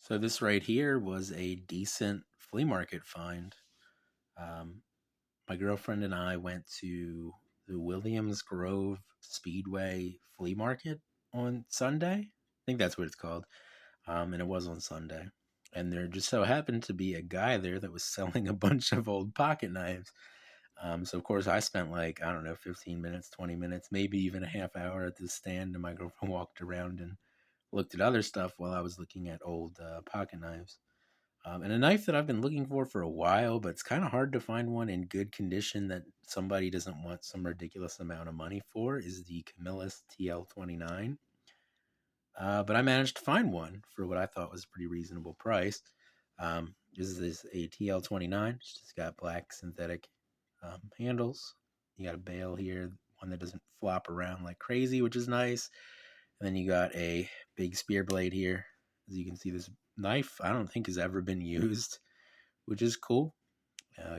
So this right here was a decent flea market find. Um, my girlfriend and I went to the Williams Grove Speedway Flea Market on Sunday. I think that's what it's called. And it was on Sunday. And there just so happened to be a guy there that was selling a bunch of old pocket knives. So of course I spent like, I don't know, 15 minutes, 20 minutes, maybe even a half hour at this stand. And my girlfriend walked around and looked at other stuff while I was looking at old pocket knives. And a knife that I've been looking for a while, but it's kind of hard to find one in good condition that somebody doesn't want some ridiculous amount of money for is the Camillus TL-29. But I managed to find one for what I thought was a pretty reasonable price. This is a TL-29. It's just got black synthetic handles. You got a bail here, one that doesn't flop around like crazy, which is nice. And then you got a big spear blade here. As you can see, this knife I don't think has ever been used, which is cool.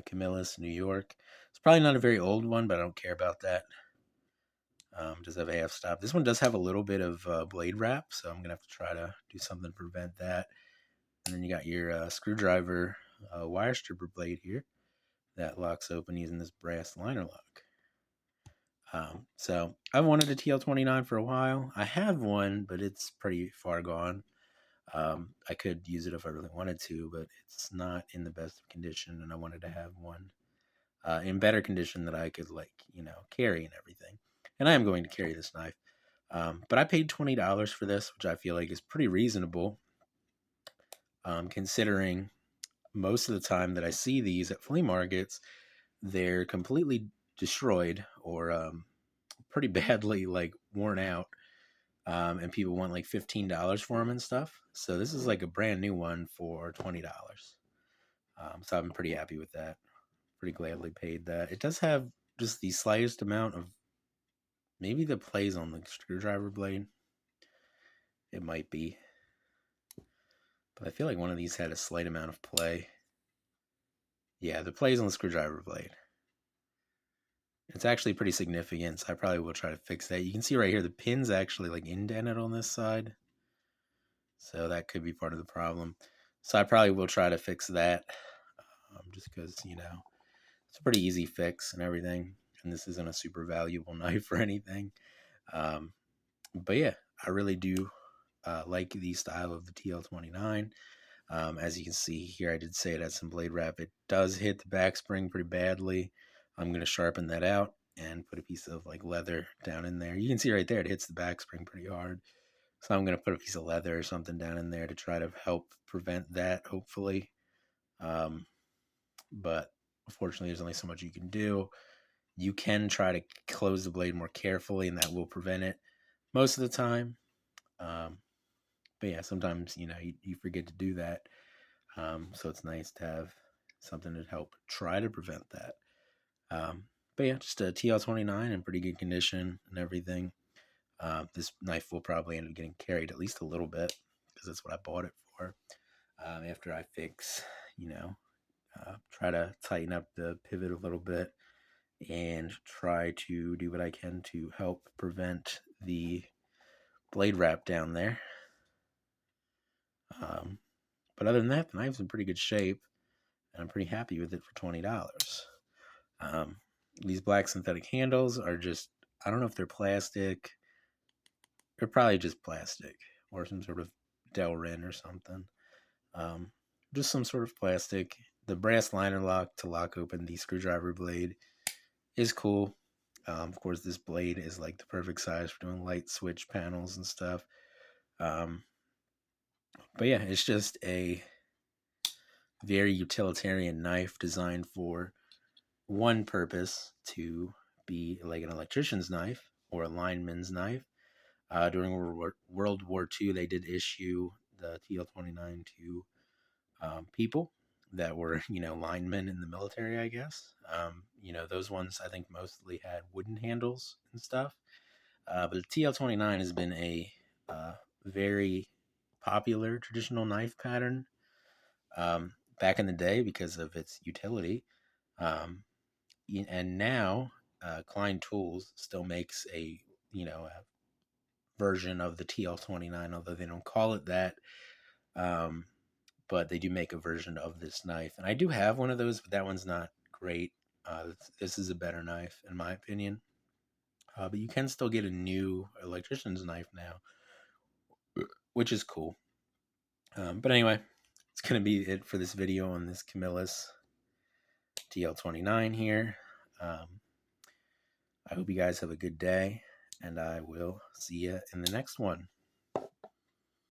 Camillus, New York. It's probably not a very old one, but I don't care about that. Does have a half stop. This one does have a little bit of blade wrap, so I'm gonna have to try to do something to prevent that. And then you got your screwdriver wire stripper blade here that locks open using this brass liner lock. So I've wanted a TL-29 for a while. I have one, but it's pretty far gone. I could use it if I really wanted to, but it's not in the best of condition, and I wanted to have one in better condition that I could carry and everything. And I am going to carry this knife. But I paid $20 for this, which I feel like is pretty reasonable, considering most of the time that I see these at flea markets, they're completely destroyed or pretty badly like worn out. And people want like $15 for them and stuff. So this is like a brand new one for $20. So I'm pretty happy with that. Pretty gladly paid that. It does have just the slightest amount of maybe the plays on the screwdriver blade. It might be, but I feel like one of these had a slight amount of play. Yeah, the plays on the screwdriver blade. It's actually pretty significant, so I probably will try to fix that. You can see right here, the pin's actually like indented on this side. So that could be part of the problem. So I probably will try to fix that just because, it's a pretty easy fix and everything. And this isn't a super valuable knife or anything. Um, but yeah, I really do like the style of the TL-29. As you can see here, I did say it had some blade wrap. It does hit the back spring pretty badly. I'm going to sharpen that out and put a piece of like leather down in there. You can see right there, it hits the back spring pretty hard. So I'm going to put a piece of leather or something down in there to try to help prevent that, hopefully. But unfortunately, there's only so much you can do. You can try to close the blade more carefully, and that will prevent it most of the time. But yeah, sometimes, you forget to do that. So it's nice to have something to help try to prevent that. But yeah, just a TL-29 in pretty good condition and everything. This knife will probably end up getting carried at least a little bit because that's what I bought it for. After I fix, try to tighten up the pivot a little bit and try to do what I can to help prevent the blade wrap down there. But other than that, the knife's in pretty good shape, and I'm pretty happy with it for $20. Um, these black synthetic handles are just, I don't know if they're plastic. They're probably just plastic or some sort of Delrin or something. Um, just some sort of plastic. The brass liner lock to lock open the screwdriver blade is cool. Of course, this blade is like the perfect size for doing light switch panels and stuff. But yeah, it's just a very utilitarian knife designed for one purpose, to be like an electrician's knife or a lineman's knife. During World War II, they did issue the TL-29 to people that were, linemen in the military, I guess. Those ones I think mostly had wooden handles and stuff. But the TL-29 has been a very popular traditional knife pattern back in the day because of its utility. Um, and now Klein Tools still makes a version of the TL-29, although they don't call it that. but they do make a version of this knife. And I do have one of those, but that one's not great. This is a better knife, in my opinion. But you can still get a new electrician's knife now, which is cool. But anyway, it's going to be it for this video on this Camillus TL-29 here. I hope you guys have a good day, and I will see you in the next one.